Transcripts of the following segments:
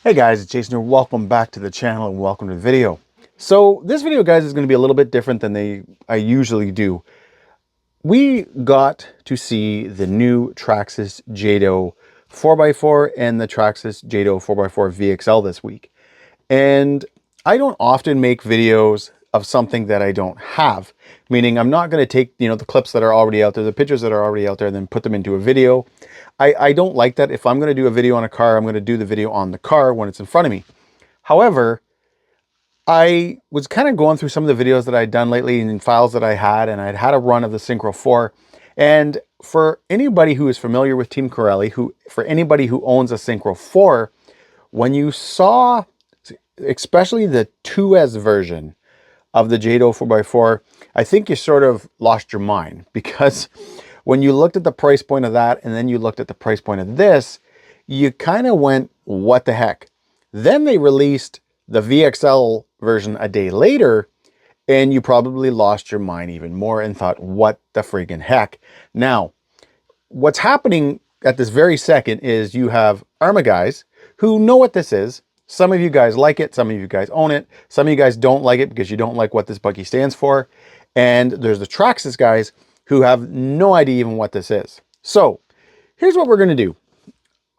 Hey guys, it's Jason here. Welcome back to the channel and welcome to the video. So this video, guys, is going to be a little bit different than I usually do. We got to see the new Traxxas Jato 4x4 and the Traxxas Jato 4x4 VXL this week. And I don't often make videos of something that I don't have, meaning I'm not going to take, the clips that are already out there, the pictures that are already out there, and then put them into a video. I don't like that. If I'm going to do a video on a car, I'm going to do the video on the car when it's in front of me. However, I was kind of going through some of the videos that I'd done lately and files that I had, and I'd had a run of the Synchro 4. And for anybody who is familiar with Team Corelli, for anybody who owns a Synchro 4, when you saw especially the 2S version of the Jato 4x4, I think you sort of lost your mind, because when you looked at the price point of that and then you looked at the price point of this, you kind of went, what the heck? Then they released the VXL version a day later, and you probably lost your mind even more and thought, what the friggin' heck? Now, what's happening at this very second is you have ARMA guys who know what this is. Some of you guys like it, some of you guys own it, some of you guys don't like it because you don't like what this buggy stands for. And there's the Traxxas guys who have no idea even what this is. So here's what we're going to do.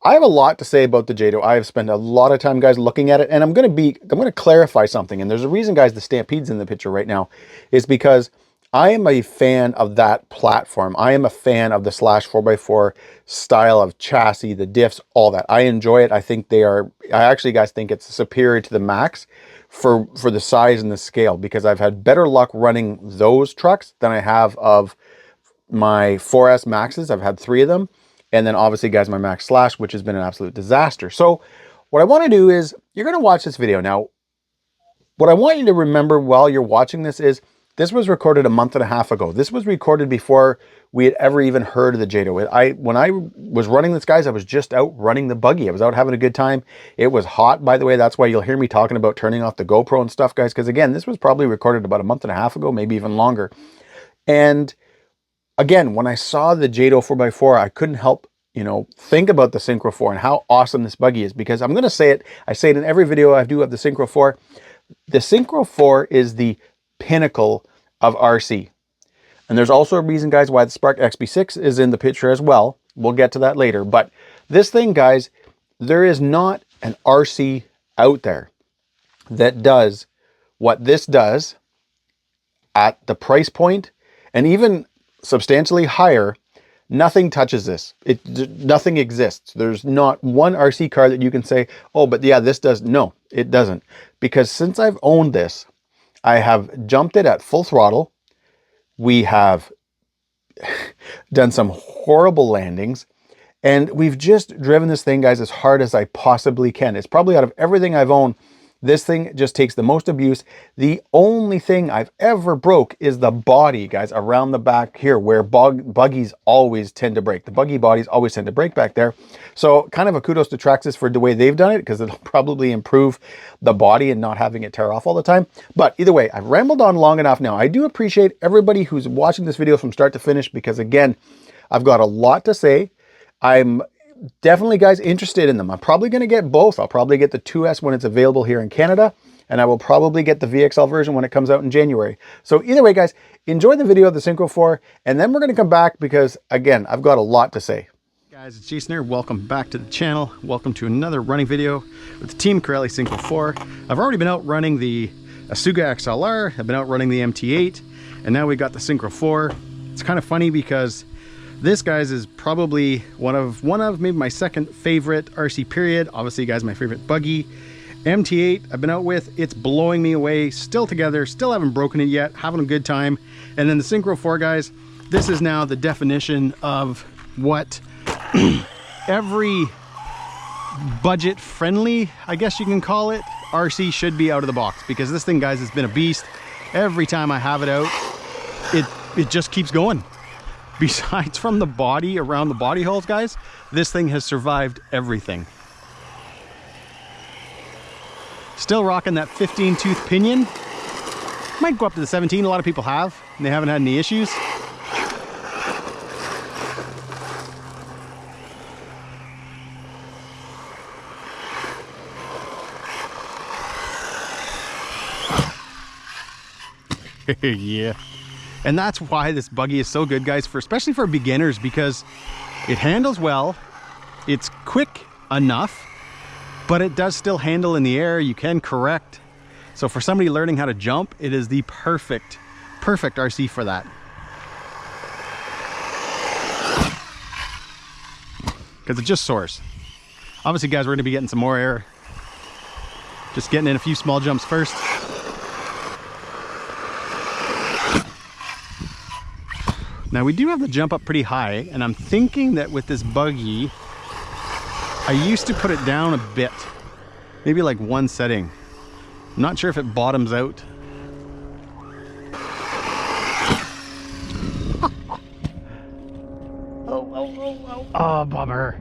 I have a lot to say about the Jato. I have spent a lot of time, guys, looking at it, and I'm going to clarify something. And there's a reason, guys, the Stampede's in the picture right now, is because I am a fan of that platform. I am a fan of the slash 4x4 style of chassis, the diffs, all that. I enjoy it. I think I actually, guys, think it's superior to the Maxx for the size and the scale, because I've had better luck running those trucks than I have of my 4S Maxes. I've had 3 of them. And then obviously, guys, my Maxx Slash, which has been an absolute disaster. So what I want to do is, you're going to watch this video. Now, what I want you to remember while you're watching this is, this was recorded a month and a half ago. This was recorded before we had ever even heard of the Jato. When I was running this, guys, I was just out running the buggy. I was out having a good time. It was hot, by the way. That's why you'll hear me talking about turning off the GoPro and stuff, guys, because again, this was probably recorded about a month and a half ago, maybe even longer. And again, when I saw the Jato 4x4, I couldn't help, think about the Synchro 4 and how awesome this buggy is, because I'm going to say it. I say it in every video I do of the Synchro 4. The Synchro 4 is the pinnacle of RC. And there's also a reason, guys, why the Spark XB6 is in the picture as well. We'll get to that later. But this thing, guys, there is not an RC out there that does what this does at the price point, and even substantially higher. Nothing touches this. Nothing exists. There's not one RC car that you can say, oh, but yeah, this does. No, it doesn't. Because since I've owned this, I have jumped it at full throttle. We have done some horrible landings, and we've just driven this thing, guys, as hard as I possibly can. It's probably, out of everything I've owned, this thing just takes the most abuse. The only thing I've ever broke is the body, guys, around the back here, where buggies always tend to break. The buggy bodies always tend to break back there. So kind of a kudos to Traxxas for the way they've done it, because it'll probably improve the body and not having it tear off all the time. But either way, I've rambled on long enough now. I do appreciate everybody who's watching this video from start to finish, because again, I've got a lot to say. I'm definitely, guys, interested in them. I'm probably going to get both. I'll probably get the 2S when it's available here in Canada, and I will probably get the VXL version when it comes out in January. So either way, guys, enjoy the video of the Synchro 4, and then we're going to come back, because again, I've got a lot to say. Guys, it's Jason here. Welcome back to the channel. Welcome to another running video with the Team Corelli Synchro 4. I've already been out running the Asuga XLR. I've been out running the MT8, and now we got the Synchro 4. It's kind of funny because this, guys, is probably one of maybe my second favorite RC period. Obviously, guys, my favorite buggy. MT8 I've been out with. It's blowing me away. Still together. Still haven't broken it yet. Having a good time. And then the Synchro 4, guys, this is now the definition of what every budget-friendly, I guess you can call it, RC should be out of the box. Because this thing, guys, has been a beast. Every time I have it out, it just keeps going. Besides from the body, around the body holes, guys, this thing has survived everything. Still rocking that 15-tooth pinion. Might go up to the 17. A lot of people have, and they haven't had any issues. Yeah. And that's why this buggy is so good, guys, especially for beginners, because it handles well, it's quick enough, but it does still handle in the air. You can correct. So for somebody learning how to jump, it is the perfect RC for that. Because it just soars. Obviously, guys, we're going to be getting some more air. Just getting in a few small jumps first. Now we do have the jump up pretty high, and I'm thinking that with this buggy, I used to put it down a bit, maybe like one setting. I'm not sure if it bottoms out. Oh, bummer.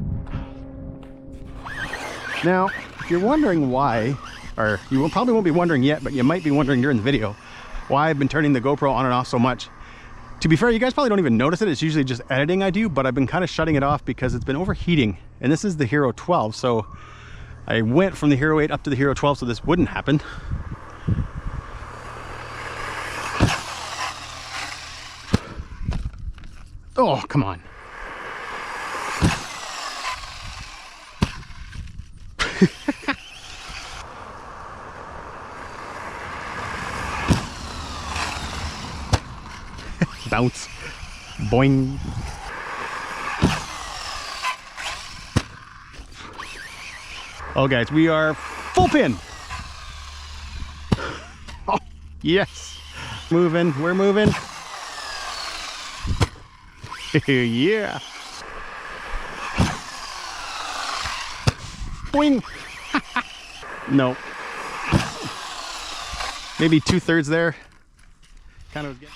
Now, if you're wondering why, or you probably won't be wondering yet, but you might be wondering during the video, why I've been turning the GoPro on and off so much. To be fair, you guys probably don't even notice it. It's usually just editing I do, but I've been kind of shutting it off because it's been overheating. And this is the Hero 12, so I went from the Hero 8 up to the Hero 12 so this wouldn't happen. Oh, come on. Bounce. Boing. Oh, guys, we are full pin. Oh, yes. Moving, we're moving. Yeah. Boing. No. Maybe 2/3 there. Kind of getting.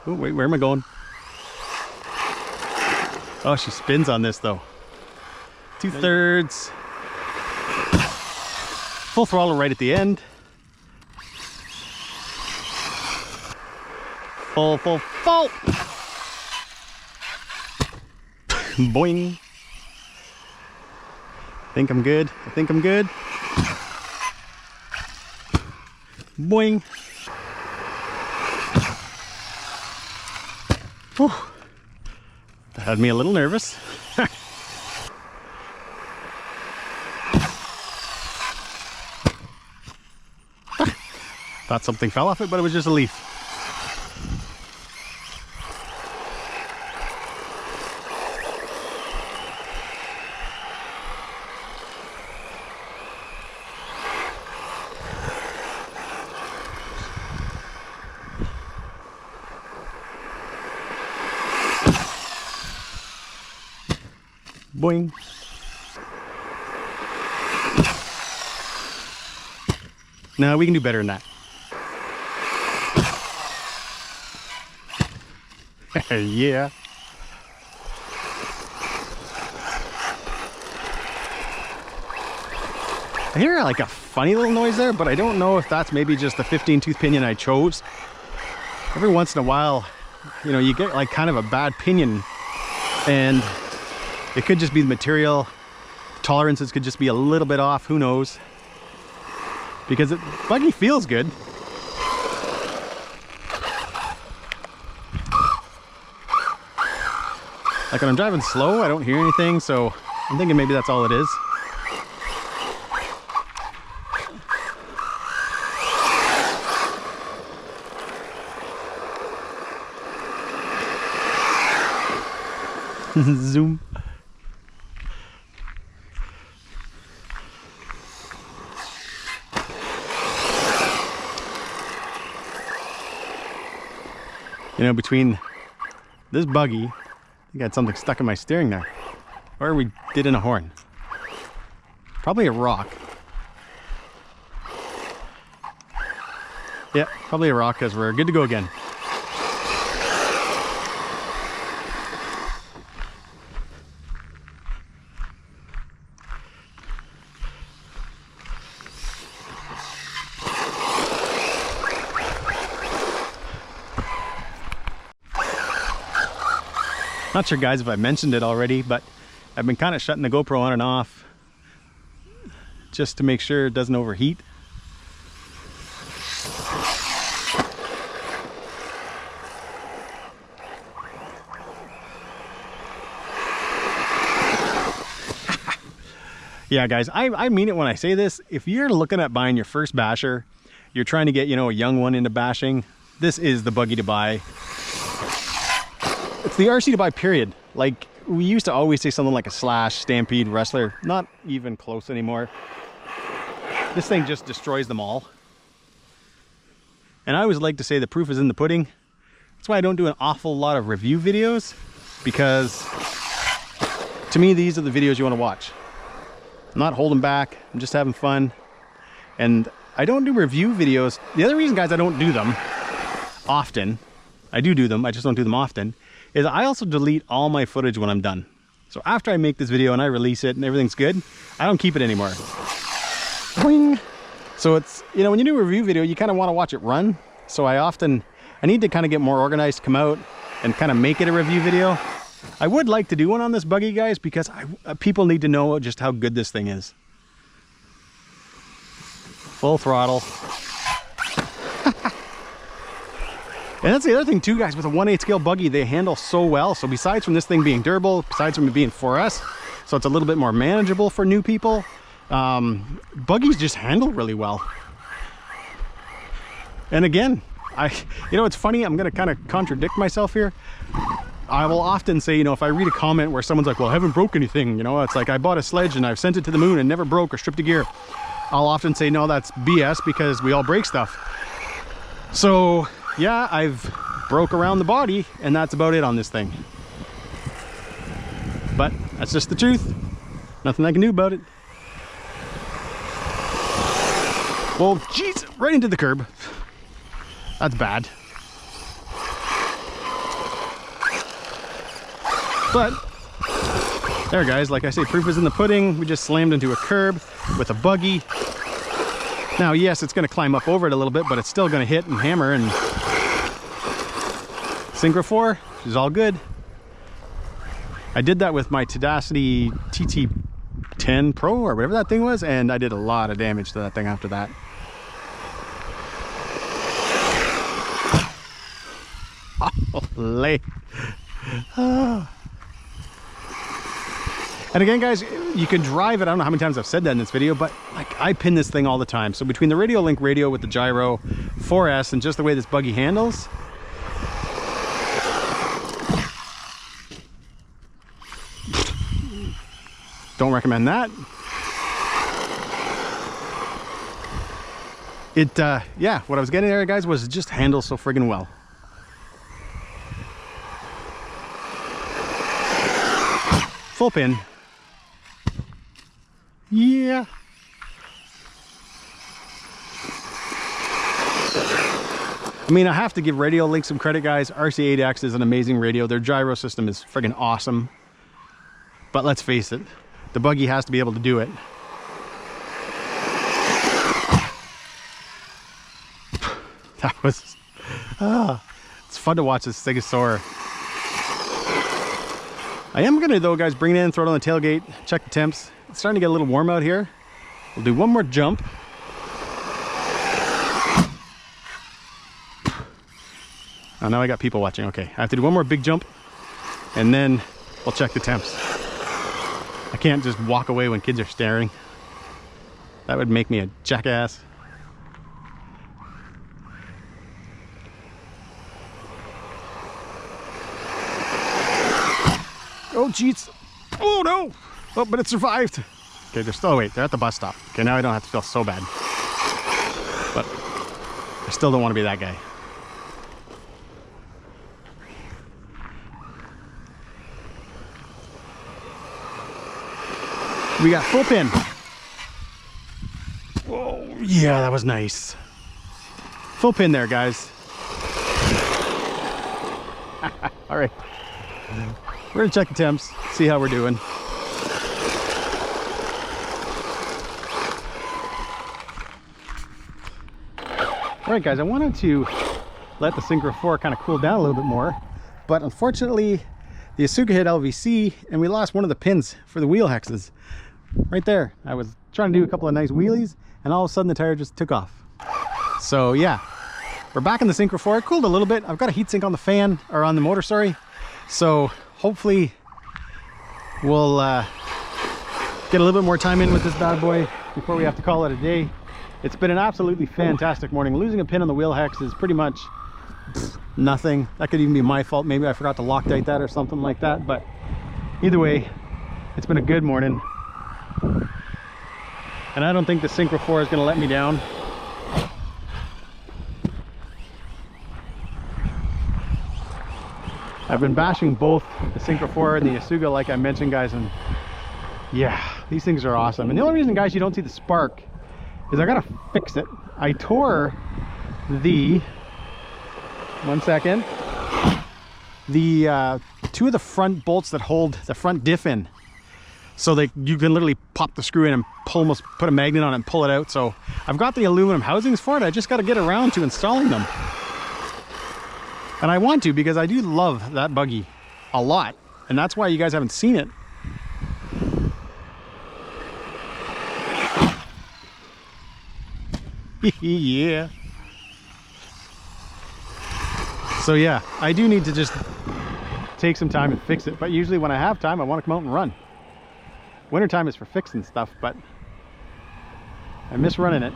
Oh, wait, where am I going? Oh, she spins on this though. 2/3. Full throttle right at the end. Full. Boing. I think I'm good. Boing. Whew. That had me a little nervous. Thought something fell off it, but it was just a leaf. Boing. No, we can do better than that. Yeah. I hear like a funny little noise there, but I don't know if that's maybe just the 15 tooth pinion I chose. Every once in a while, you know, you get like kind of a bad pinion, and it could just be the material. Tolerances could just be a little bit off, who knows? Because it buggy feels good. Like when I'm driving slow, I don't hear anything, so I'm thinking maybe that's all it is. Zoom. You know, between this buggy, I think I had something stuck in my steering there. Or we did in a horn. Probably a rock. Yeah, probably a rock, because we're good to go again. Not sure guys if I mentioned it already, but I've been kind of shutting the GoPro on and off just to make sure it doesn't overheat. Yeah guys, I mean it when I say this. If you're looking at buying your first basher, you're trying to get, you know, a young one into bashing, this is the buggy to buy. It's the RC to buy, period. Like, we used to always say something like a Slash, Stampede, Wrestler. Not even close anymore. This thing just destroys them all. And I always like to say the proof is in the pudding. That's why I don't do an awful lot of review videos, because to me, these are the videos you want to watch. I'm not holding back, I'm just having fun. And I don't do review videos. The other reason, guys, I don't do them often, I do them, I just don't do them often, is I also delete all my footage when I'm done. So after I make this video and I release it and everything's good, I don't keep it anymore. Boing. So it's, you know, when you do a review video, you kind of want to watch it run. So I need to kind of get more organized, come out and kind of make it a review video. I would like to do one on this buggy, guys, because people need to know just how good this thing is. Full throttle. And that's the other thing too, guys, with a 1/8 scale buggy, they handle so well. So besides from this thing being durable, besides from it being 4S, so it's a little bit more manageable for new people, buggies just handle really well. And again, you know, it's funny, I'm gonna kind of contradict myself here. I will often say, you know, if I read a comment where someone's like, well, I haven't broke anything, you know, it's like I bought a sledge and I've sent it to the moon and never broke or stripped a gear. I'll often say, no, that's BS, because we all break stuff. So yeah, I've broke around the body and that's about it on this thing. But that's just the truth. Nothing I can do about it. Well, jeez, right into the curb. That's bad. But there, guys, like I say, proof is in the pudding. We just slammed into a curb with a buggy. Now, yes, it's going to climb up over it a little bit, but it's still going to hit and hammer. And Synchro 4 is all good. I did that with my Tenacity TT10 Pro or whatever that thing was, and I did a lot of damage to that thing after that. Holy. And again, guys, you can drive it. I don't know how many times I've said that in this video, but like, I pin this thing all the time. So between the Radio Link radio with the gyro, 4S, and just the way this buggy handles, don't recommend that. Yeah, what I was getting there, guys, was it just handles so friggin' well. Full pin. Yeah. I mean, I have to give Radio Link some credit, guys. RC8X is an amazing radio. Their gyro system is friggin' awesome. But let's face it, the buggy has to be able to do it. That was... it's fun to watch this thing soar. I am gonna, though, guys, bring it in, throw it on the tailgate, check the temps. It's starting to get a little warm out here. We'll do one more jump. Oh, now I got people watching. Okay, I have to do one more big jump, and then we'll check the temps. I can't just walk away when kids are staring. That would make me a jackass. Oh, jeez. Oh, no. Oh, but it survived. Okay, they're still, wait, they're at the bus stop. Okay, now I don't have to feel so bad. But I still don't want to be that guy. We got full pin. Oh, yeah, that was nice. Full pin there, guys. All right. We're gonna check the temps, see how we're doing. All right, guys, I wanted to let the Synchro 4 kind of cool down a little bit more, but unfortunately, the Isuka hit LVC and we lost one of the pins for the wheel hexes. Right there. I was trying to do a couple of nice wheelies and all of a sudden the tire just took off. So yeah, we're back in the Synchro 4. It cooled a little bit. I've got a heatsink on the fan, or on the motor, sorry. So hopefully we'll get a little bit more time in with this bad boy before we have to call it a day. It's been an absolutely fantastic morning. Losing a pin on the wheel hex is pretty much nothing. That could even be my fault. Maybe I forgot to Loctite that or something like that. But either way, it's been a good morning. And I don't think the Synchro 4 is going to let me down. I've been bashing both the Synchro 4 and the Isuka like I mentioned, guys, and yeah, these things are awesome. And the only reason, guys, you don't see the spark is I gotta fix it. I tore the, one second, the two of the front bolts that hold the front diff in. So you can literally pop the screw in and almost put a magnet on it and pull it out. So I've got the aluminum housings for it. I just got to get around to installing them. And I want to, because I do love that buggy a lot. And that's why you guys haven't seen it. Yeah. So yeah, I do need to just take some time and fix it. But usually when I have time, I want to come out and run. Wintertime is for fixing stuff, but I miss running it.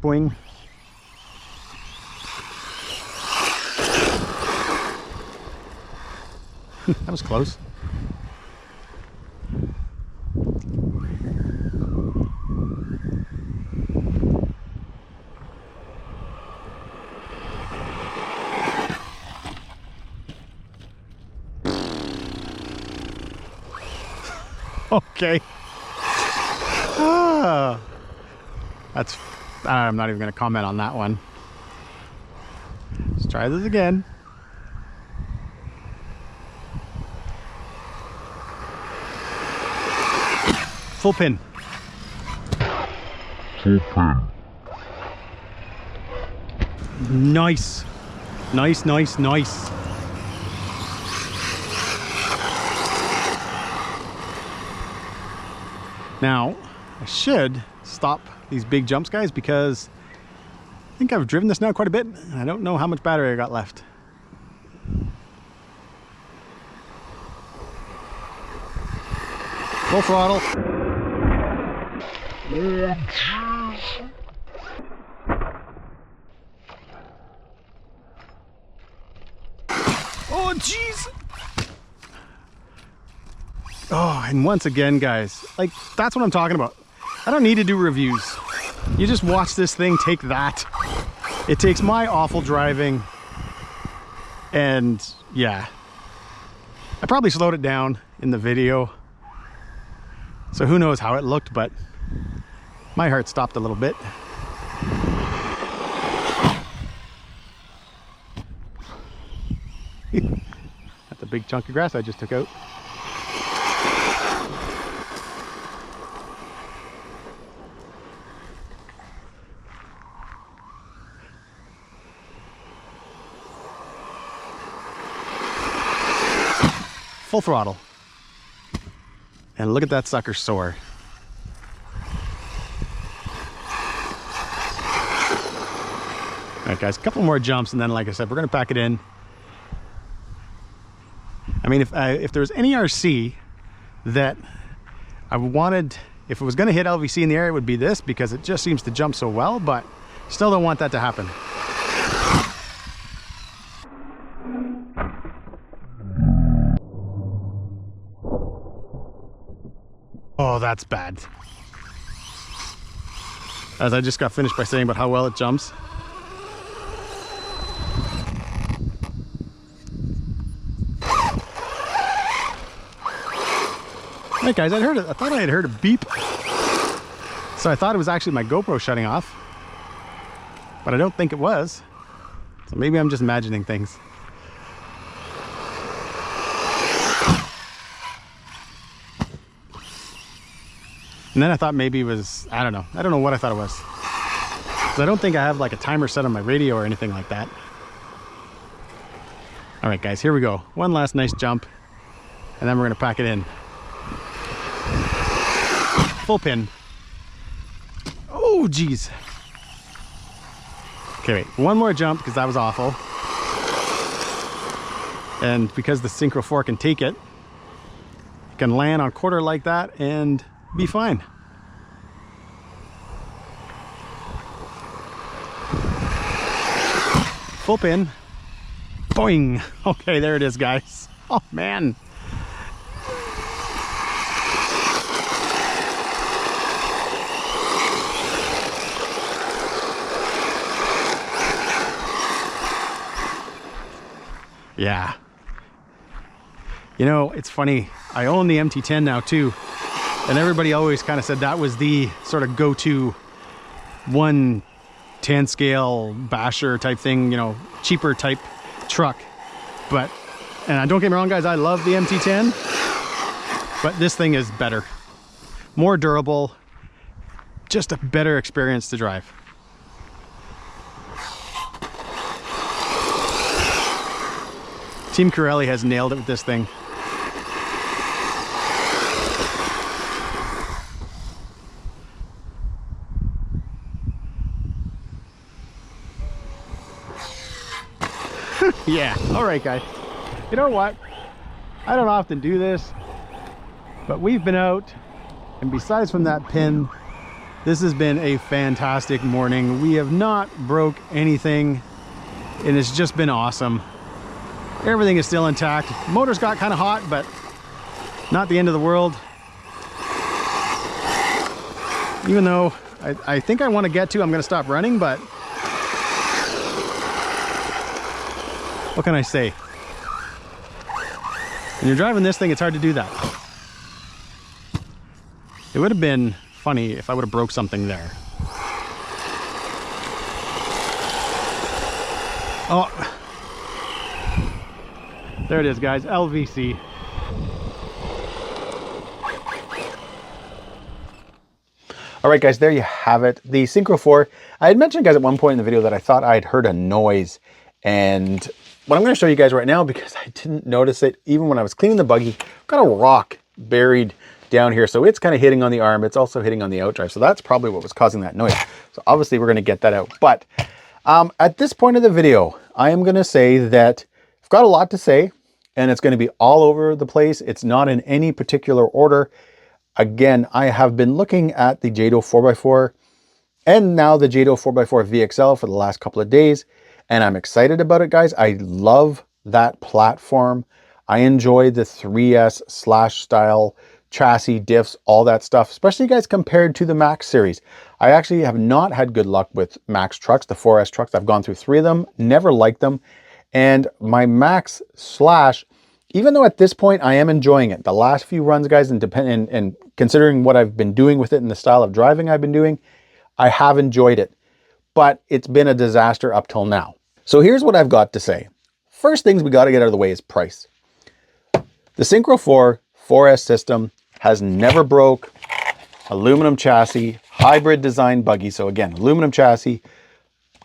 Boing. That was close. Okay. That's, I'm not even going to comment on that one. Let's try this again. Full pin. Full pin. Nice. Nice, nice, nice. Now, I should stop these big jumps, guys, because I think I've driven this now quite a bit, and I don't know how much battery I got left. Full throttle. Oh, jeez. Oh, and once again, guys, like, that's what I'm talking about. I don't need to do reviews. You just watch this thing take that. It takes my awful driving, and yeah. I probably slowed it down in the video, so who knows how it looked, but my heart stopped a little bit. That's a big chunk of grass I just took out. Full throttle. And look at that sucker soar. All right, guys, a couple more jumps, and then, like I said, we're gonna pack it in. I mean, if there was any RC that I wanted, if it was gonna hit LVC in the air, it would be this, because it just seems to jump so well, but still don't want that to happen. Oh, that's bad. As I just got finished by saying about how well it jumps. Hey guys, I thought I had heard a beep. So I thought it was actually my GoPro shutting off. But I don't think it was. So maybe I'm just imagining things. And then I thought maybe it was, I don't know what I thought it was. 'Cause I don't think I have like a timer set on my radio or anything like that. All right, guys, here we go. One last nice jump, and then we're gonna pack it in. Full pin. Oh, geez. Okay, wait, one more jump because that was awful. And because the Synchro 4 can take it, you can land on quarter like that and be fine. Full pin. Boing. Okay, there it is, guys. Oh, man. Yeah. You know, it's funny. I own the MT10 now too. And everybody always kind of said that was the sort of go-to 1/10 scale basher type thing, you know, cheaper type truck. But, and don't get me wrong, guys, I love the MT10, but this thing is better, more durable, just a better experience to drive. Team Corelli has nailed it with this thing. Yeah, all right, guys. You know what? I don't often do this, but we've been out, and besides from that pin, this has been a fantastic morning. We have not broke anything, and it's just been awesome. Everything is still intact. Motor's got kind of hot, but not the end of the world. Even though I think I want to get to, I'm going to stop running, but what can I say? When you're driving this thing, it's hard to do that. It would have been funny if I would have broke something there. Oh, there it is, guys, LVC. All right, guys, there you have it. The Synchro 4. I had mentioned, guys, at one point in the video that I thought I'd heard a noise. And what I'm going to show you guys right now, because I didn't notice it even when I was cleaning the buggy, I've got a rock buried down here. So it's kind of hitting on the arm. It's also hitting on the outdrive. So that's probably what was causing that noise. So obviously we're going to get that out. But at this point of the video, I am going to say that I've got a lot to say, and it's going to be all over the place. It's not in any particular order. Again, I have been looking at the Jato 4x4 and now the Jato 4x4 VXL for the last couple of days, and I'm excited about it, guys. I love that platform. I enjoy the 3S slash style chassis, diffs, all that stuff, especially, guys, compared to the Max series. I actually have not had good luck with Max trucks, the 4S trucks. I've gone through 3 of them, never liked them. And my Max slash, even though at this point I am enjoying it, the last few runs, guys, and considering what I've been doing with it and the style of driving I've been doing, I have enjoyed it, but it's been a disaster up till now. So here's what I've got to say. First things we got to get out of the way is price. The Synchro 4 4S system has never broke, aluminum chassis, hybrid design buggy. So again, aluminum chassis,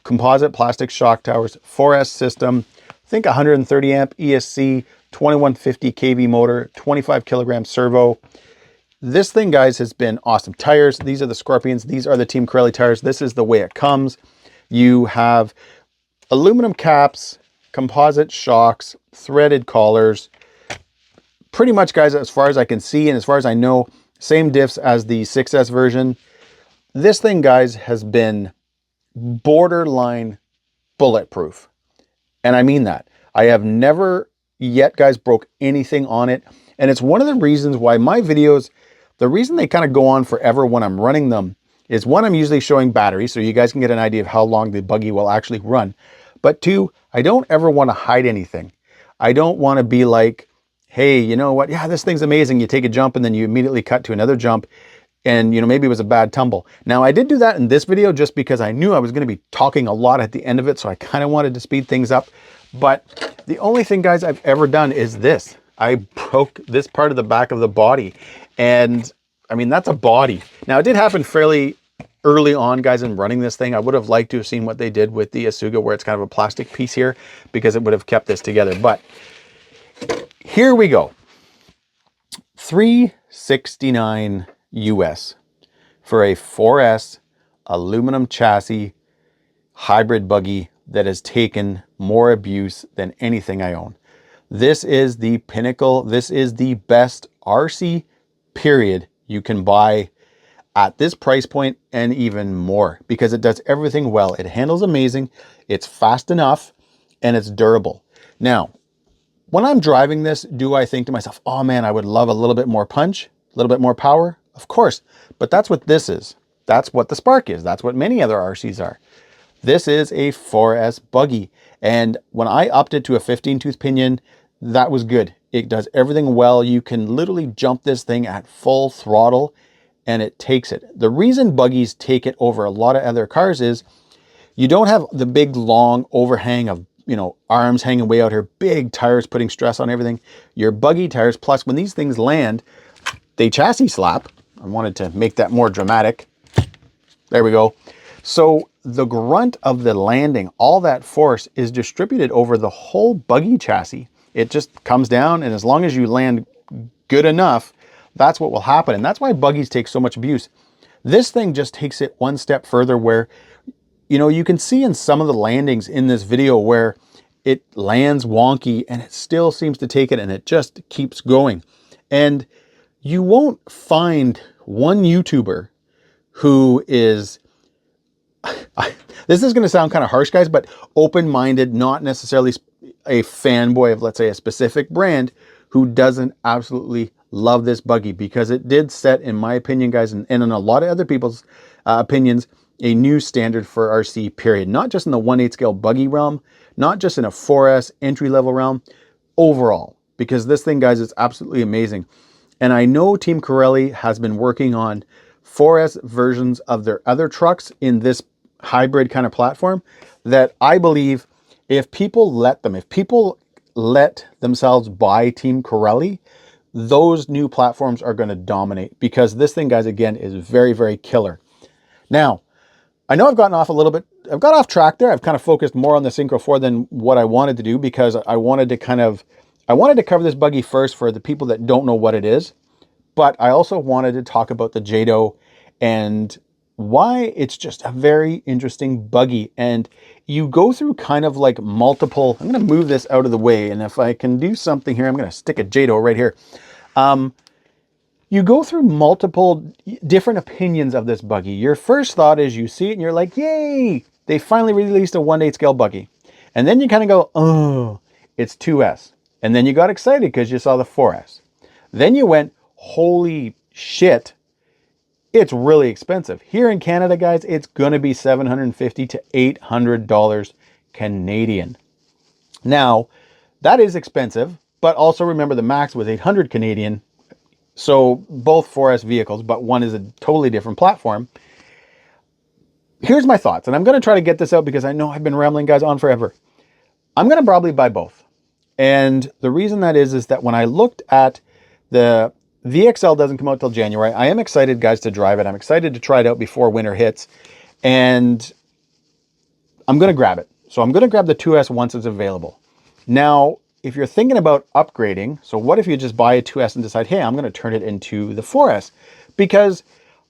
composite plastic shock towers, 4S system, I think 130 amp ESC, 2150 kV motor, 25 kilogram servo. This thing, guys, has been awesome. Tires, these are the Scorpions. These are the Team Corelli tires. This is the way it comes. You have aluminum caps, composite shocks, threaded collars. Pretty much, guys, as far as I can see and as far as I know, same diffs as the 6S version. This thing, guys, has been borderline bulletproof. And I mean that. I have never yet, guys, broke anything on it. And it's one of the reasons why my videos, the reason they kind of go on forever when I'm running them is, one, I'm usually showing batteries, so you guys can get an idea of how long the buggy will actually run. But 2, I don't ever want to hide anything. I don't want to be like, hey, you know what? Yeah, this thing's amazing. You take a jump and then you immediately cut to another jump. And, you know, maybe it was a bad tumble. Now, I did do that in this video just because I knew I was going to be talking a lot at the end of it. So I kind of wanted to speed things up. But the only thing, guys, I've ever done is this. I broke this part of the back of the body. And I mean, that's a body. Now, it did happen fairly early on, guys, in running this thing, I would have liked to have seen what they did with the Asuga, where it's kind of a plastic piece here, because it would have kept this together. But here we go. $369 US for a 4S aluminum chassis hybrid buggy that has taken more abuse than anything I own. This is the pinnacle. This is the best RC period you can buy at this price point, and even more, because it does everything well. It handles amazing, it's fast enough, and it's durable. Now, when I'm driving this, do I think to myself, oh man, I would love a little bit more punch, a little bit more power? Of course, but that's what this is. That's what the Spark is. That's what many other RCs are. This is a 4S buggy. And when I upped it to a 15-tooth pinion, that was good. It does everything well. You can literally jump this thing at full throttle and it takes it. The reason buggies take it over a lot of other cars is you don't have the big long overhang of, you know, arms hanging way out here, big tires putting stress on everything. Your buggy tires, plus when these things land, they chassis slap. I wanted to make that more dramatic. There we go. So the grunt of the landing, all that force is distributed over the whole buggy chassis. It just comes down, and as long as you land good enough, that's what will happen. And that's why buggies take so much abuse. This thing just takes it one step further, where, you know, you can see in some of the landings in this video where it lands wonky and it still seems to take it, and it just keeps going. And you won't find one YouTuber who is, this is going to sound kind of harsh, guys, but open-minded, not necessarily a fanboy of, let's say, a specific brand, who doesn't absolutely love this buggy, because it did set, in my opinion, guys, and in a lot of other people's opinions, a new standard for RC, period. Not just in the 1/8 scale buggy realm, not just in a 4S entry-level realm, overall, because this thing, guys, is absolutely amazing. And I know Team Corelli has been working on 4S versions of their other trucks in this hybrid kind of platform, that I believe if people let themselves buy Team Corelli, those new platforms are going to dominate, because this thing, guys, again, is very, very killer. Now, I know I've got off track there. I've kind of focused more on the Synchro 4 than what I wanted to do, because I wanted to cover this buggy first for the people that don't know what it is. But I also wanted to talk about the Jato and why it's just a very interesting buggy. And you go through kind of like multiple, I'm going to move this out of the way, and if I can do something here, I'm going to stick a Jato right here. You go through multiple different opinions of this buggy. Your first thought is you see it and you're like, yay, they finally released a 1/8 scale buggy. And then you kind of go, oh, it's 2S. And then you got excited because you saw the 4S. Then you went, holy shit, it's really expensive. Here in Canada, guys, it's going to be $750 to $800 Canadian. Now, that is expensive, but also remember the Max was 800 Canadian. So both 4S vehicles, but one is a totally different platform. Here's my thoughts, and I'm going to try to get this out because I know I've been rambling, guys, on forever. I'm going to probably buy both. And the reason that is that when I looked at the VXL doesn't come out till January. I am excited, guys, to drive it. I'm excited to try it out before winter hits. And I'm going to grab it. So I'm going to grab the 2S once it's available. Now, if you're thinking about upgrading, so what if you just buy a 2S and decide, hey, I'm going to turn it into the 4S? Because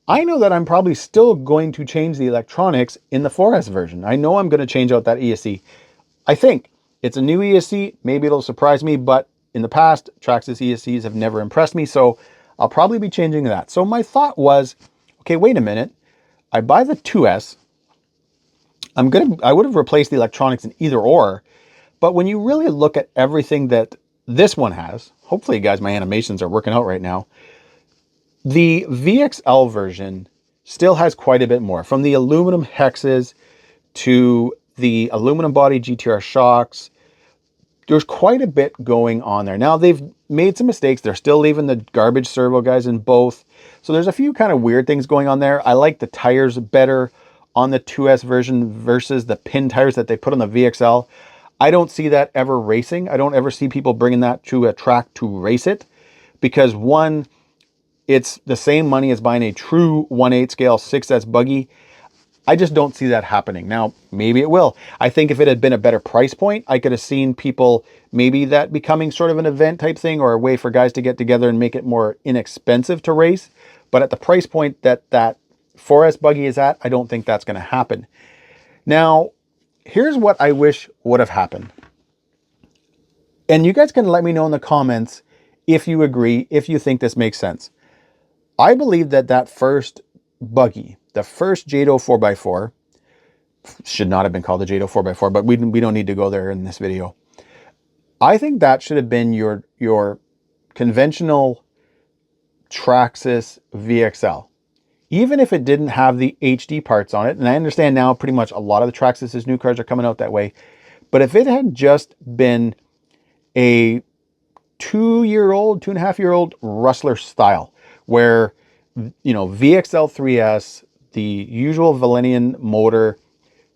I know that I'm probably still going to change the electronics in the 4S version. I know I'm going to change out that ESC. I think it's a new ESC. Maybe it'll surprise me, but in the past, Traxxas ESCs have never impressed me, so I'll probably be changing that. So my thought was, okay, wait a minute. I buy the 2S. I would have replaced the electronics in either or, but when you really look at everything that this one has, hopefully, guys, my animations are working out right now. The VXL version still has quite a bit more, from the aluminum hexes to the aluminum body GTR shocks. There's quite a bit going on there. Now, they've made some mistakes. They're still leaving the garbage servo, guys, in both. So there's a few kind of weird things going on there. I like the tires better on the 2S version versus the pin tires that they put on the VXL. I don't see that ever racing. I don't ever see people bringing that to a track to race it, because one, it's the same money as buying a true 1/8 scale 6S buggy. I just don't see that happening. Now, maybe it will. I think if it had been a better price point, I could have seen people, maybe that becoming sort of an event type thing or a way for guys to get together and make it more inexpensive to race. But at the price point that that 4S buggy is at, I don't think that's going to happen. Now, here's what I wish would have happened. And you guys can let me know in the comments if you agree, if you think this makes sense. I believe that that first buggy, the first Jato 4x4, should not have been called the Jato 4x4, but we don't need to go there in this video. I think that should have been your conventional Traxxas VXL. Even if it didn't have the HD parts on it, and I understand now pretty much a lot of the Traxxas new cars are coming out that way, but if it had just been a 2.5-year-old Rustler style, where, you know, VXL 3S, the usual Valenian motor,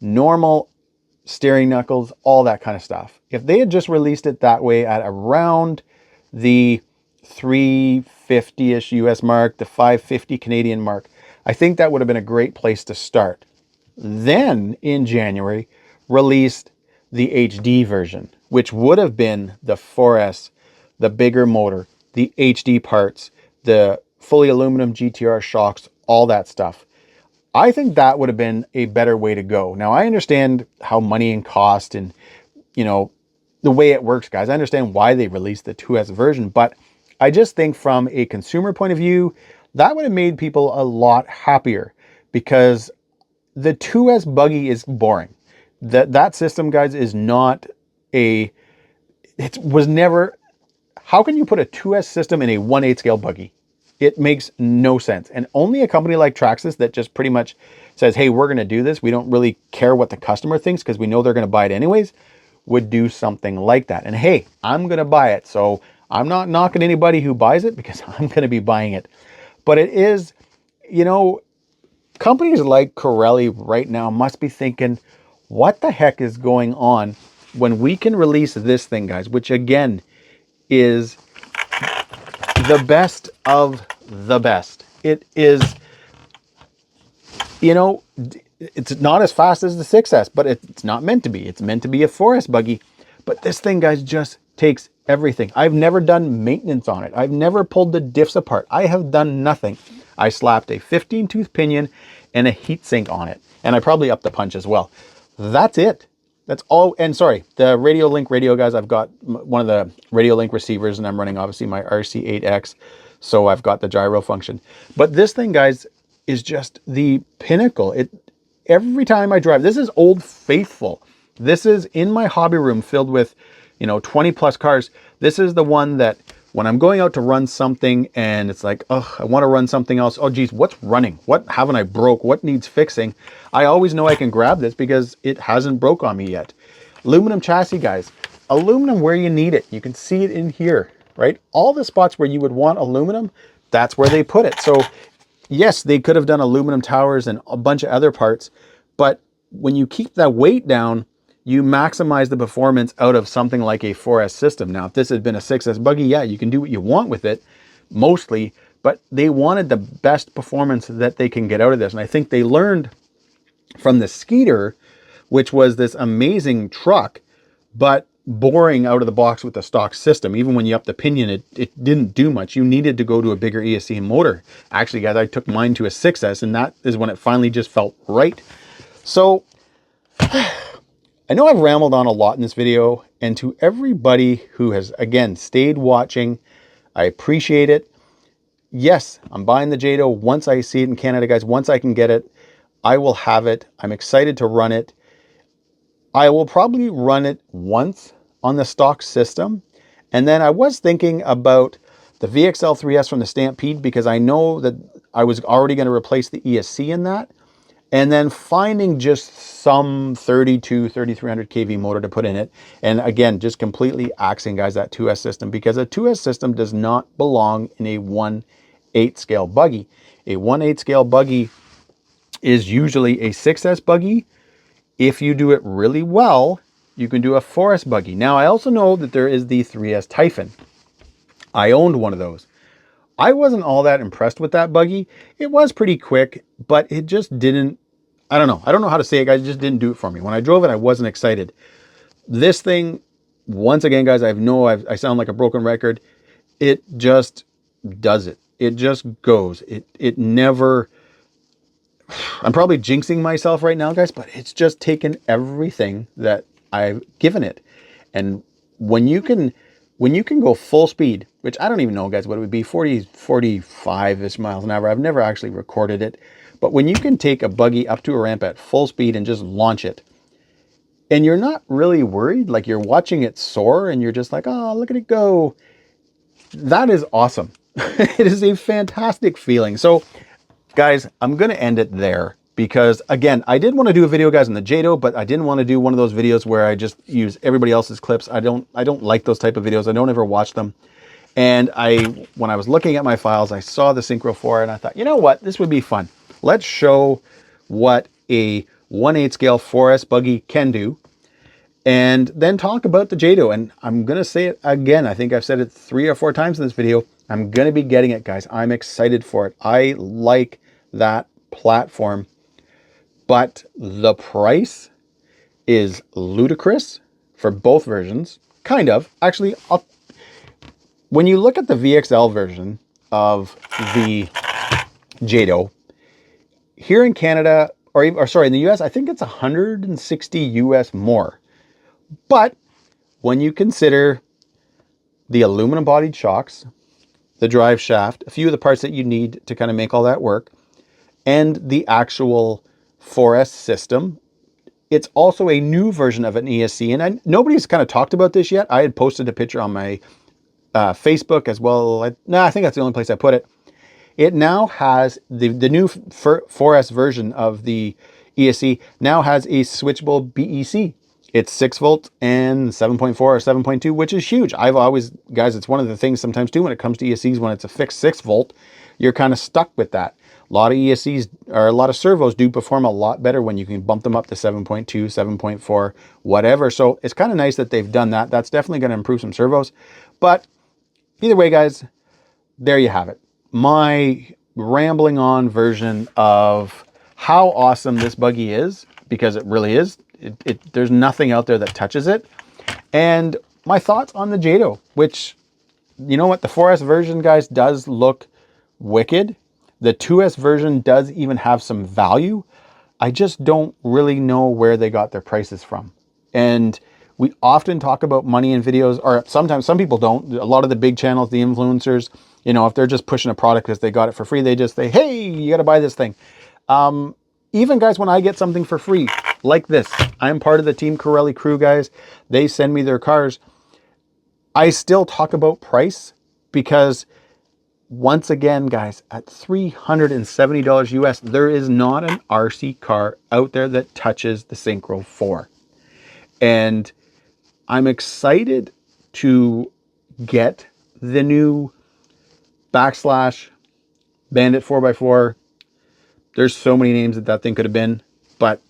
normal steering knuckles, all that kind of stuff. If they had just released it that way at around the 350-ish US mark, the 550 Canadian mark, I think that would have been a great place to start. Then in January, released the HD version, which would have been the 4S, the bigger motor, the HD parts, the fully aluminum GTR shocks, all that stuff. I think that would have been a better way to go. Now, I understand how money and cost and, you know, the way it works, guys. I understand why they released the 2S version, but I just think from a consumer point of view, that would have made people a lot happier, because the 2S buggy is boring. That system, guys, is not a, it was never, how can you put a 2S system in a 1/8 scale buggy? It makes no sense. And only a company like Traxxas that just pretty much says, hey, we're going to do this, we don't really care what the customer thinks because we know they're going to buy it anyways, would do something like that. And hey, I'm going to buy it. So I'm not knocking anybody who buys it, because I'm going to be buying it. But it is, you know, companies like Corelli right now must be thinking, what the heck is going on when we can release this thing, guys, which again is the best of the best. It is, you know, it's not as fast as the 6S, but it's not meant to be. It's meant to be a 4S buggy. But this thing, guys, just takes everything. I've never done maintenance on it. I've never pulled the diffs apart. I have done nothing. I slapped a 15-tooth pinion and a heat sink on it. And I probably upped the punch as well. That's it. That's all. And sorry, the Radio Link radio, guys, I've got one of the Radio Link receivers, and I'm running obviously my RC8X. So I've got the gyro function. But this thing, guys, is just the pinnacle. Every time I drive, this is Old Faithful. This is in my hobby room filled with, you know, 20 plus cars. This is the one that when I'm going out to run something and it's like, oh, I want to run something else. Oh, geez, what's running? What haven't I broke? What needs fixing? I always know I can grab this because it hasn't broke on me yet. Aluminum chassis, guys. Aluminum where you need it. You can see it in here, right? All the spots where you would want aluminum, that's where they put it. So yes, they could have done aluminum towers and a bunch of other parts, but when you keep that weight down, you maximize the performance out of something like a 4S system. Now, if this had been a 6S buggy, yeah, you can do what you want with it, mostly, but they wanted the best performance that they can get out of this. And I think they learned from the Skeeter, which was this amazing truck, but boring out of the box with the stock system. Even when you up the pinion, it didn't do much. You needed to go to a bigger ESC motor. Actually, guys, I took mine to a 6S, and that is when it finally just felt right. So I know I've rambled on a lot in this video, and to everybody who has, again, stayed watching, I appreciate it. Yes, I'm buying the Jato once I see it in Canada, guys. Once I can get it, I will have it. I'm excited to run it. I will probably run it once on the stock system. And then I was thinking about the VXL 3S from the Stampede, because I know that I was already going to replace the ESC in that. And then finding just some 3300 kV motor to put in it. And again, just completely axing, guys, that 2S system, because a 2S system does not belong in a 1/8 scale buggy. A 1/8 scale buggy is usually a 6S buggy. If you do it really well, you can do a 4S buggy. Now, I also know that there is the 3S Typhon. I owned one of those. I wasn't all that impressed with that buggy. It was pretty quick, but it just didn't, I don't know. I don't know how to say it, guys. It just didn't do it for me. When I drove it, I wasn't excited. This thing, once again, guys, I sound like a broken record. It just does it. It just goes. It never, I'm probably jinxing myself right now, guys, but it's just taken everything that I've given it. And when you can go full speed, which I don't even know, guys, what it would be, 40, 45-ish miles an hour. I've never actually recorded it. But when you can take a buggy up to a ramp at full speed and just launch it, and you're not really worried, like you're watching it soar and you're just like, oh, look at it go. That is awesome. It is a fantastic feeling. So guys, I'm going to end it there because again, I did want to do a video, guys, on the Jato, but I didn't want to do one of those videos where I just use everybody else's clips. I don't like those type of videos. I don't ever watch them. And when I was looking at my files, I saw the Synchro 4 and I thought, you know what, this would be fun. Let's show what a 1/8 scale 4S buggy can do, and then talk about the Jato. And I'm going to say it again. I think I've said it 3 or 4 times in this video. I'm going to be getting it, guys. I'm excited for it. I like that platform, but the price is ludicrous for both versions. Kind of. Actually, when you look at the VXL version of the Jato, here in Canada, or sorry, in the US, I think it's 160 US more. But when you consider the aluminum bodied shocks, the drive shaft, a few of the parts that you need to kind of make all that work, and the actual 4S system, it's also a new version of an ESC. And nobody's kind of talked about this yet. I had posted a picture on my Facebook as well. I think that's the only place I put it. It now has the new 4S version of the ESC now has a switchable BEC. It's 6 volt and 7.4 or 7.2, which is huge. I've always, guys, it's one of the things sometimes too when it comes to ESCs, when it's a fixed 6 volt, you're kind of stuck with that. A lot of ESCs or a lot of servos do perform a lot better when you can bump them up to 7.2, 7.4, whatever. So it's kind of nice that they've done that. That's definitely going to improve some servos. But either way, guys, there you have it. My rambling on version of how awesome this buggy is, because it really is. There's nothing out there that touches it. And my thoughts on the Jato, which, you know what, the 4S version, guys, does look wicked. The 2S version does even have some value. I just don't really know where they got their prices from. And we often talk about money in videos, or sometimes some people don't. A lot of the big channels, the influencers, you know, if they're just pushing a product because they got it for free, they just say, hey, you got to buy this thing. Even guys, when I get something for free, like this, I'm part of the Team Corelli crew, guys. They send me their cars. I still talk about price because, once again, guys, at $370 US, there is not an RC car out there that touches the Synchro 4. And I'm excited to get the new Backslash Bandit 4x4. There's so many names that thing could have been, but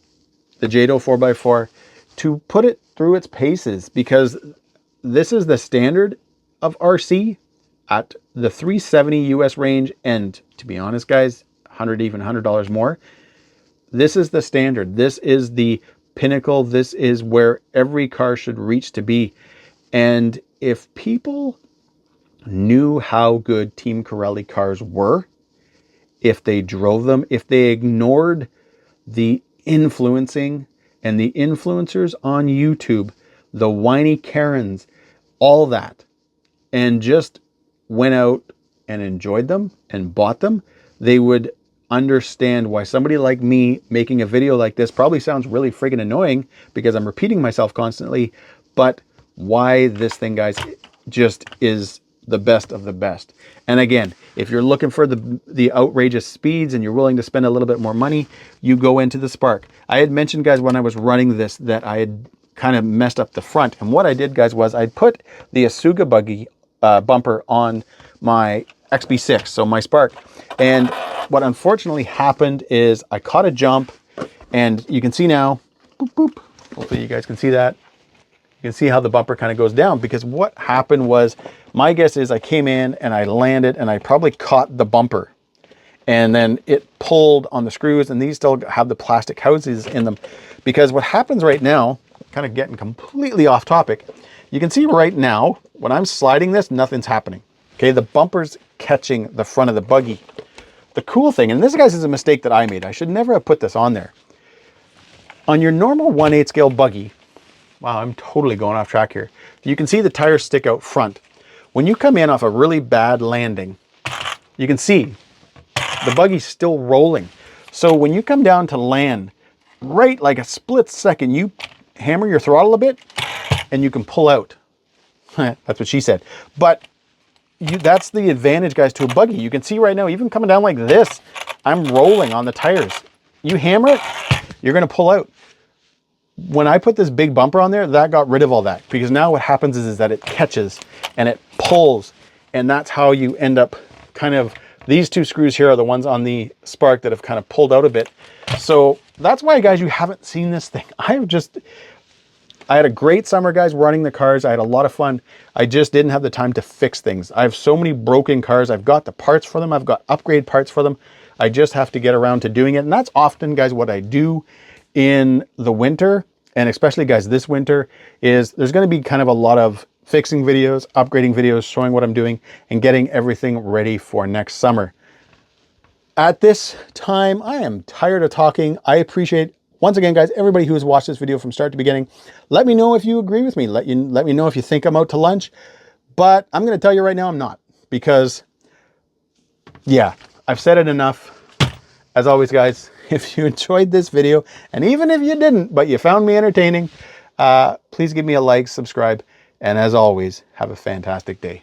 the Jato 4x4, to put it through its paces, because this is the standard of RC at the 370 US range. And to be honest, guys, even $100 more. This is the standard. This is the pinnacle. This is where every car should reach to be. And if people knew how good Team Corelli cars were, if they drove them, if they ignored the influencing and the influencers on YouTube, the whiny Karens, all that, and just went out and enjoyed them and bought them, they would understand why somebody like me making a video like this probably sounds really friggin' annoying because I'm repeating myself constantly, but why this thing, guys, just is the best of the best. And again, if you're looking for the outrageous speeds and you're willing to spend a little bit more money, you go into the Spark. I had mentioned, guys, when I was running this that I had kind of messed up the front. And what I did, guys, was I'd put the Asuga buggy bumper on my XB6, so my Spark. And what unfortunately happened is I caught a jump, and you can see now, boop, boop. Hopefully you guys can see that. You can see how the bumper kind of goes down, because what happened was My guess is I came in and I landed and I probably caught the bumper, and then it pulled on the screws, and these still have the plastic houses in them. Because what happens right now, kind of getting completely off topic, you can see right now, when I'm sliding this, nothing's happening. Okay, the bumper's catching the front of the buggy. The cool thing, and this, guys, is a mistake that I made. I should never have put this on there. On your normal 1/8 scale buggy, wow, I'm totally going off track here. You can see the tires stick out front. When you come in off a really bad landing, you can see the buggy's still rolling. So when you come down to land, right like a split second, you hammer your throttle a bit and you can pull out. That's what she said. But that's the advantage, guys, to a buggy. You can see right now, even coming down like this, I'm rolling on the tires. You hammer it, you're going to pull out. When I put this big bumper on there, that got rid of all that, because now what happens is that it catches and it pulls, and that's how you end up kind of, these two screws here are the ones on the spark that have kind of pulled out a bit. So that's why, guys, you haven't seen this thing. I had a great summer, guys, running the cars. I had a lot of fun. I just didn't have the time to fix things. I have so many broken cars. I've got the parts for them. I've got upgrade parts for them. I just have to get around to doing it. And that's often, guys, what I do in the winter. And especially, guys, this winter, is there's going to be kind of a lot of fixing videos, upgrading videos, showing what I'm doing and getting everything ready for next summer. At this time, I am tired of talking. I appreciate, once again, guys, everybody who has watched this video from start to beginning. Let me know if you agree with me. Let me know if you think I'm out to lunch. But I'm going to tell you right now, I'm not. Because, yeah, I've said it enough. As always, guys, if you enjoyed this video, and even if you didn't, but you found me entertaining, please give me a like, subscribe, and as always, have a fantastic day.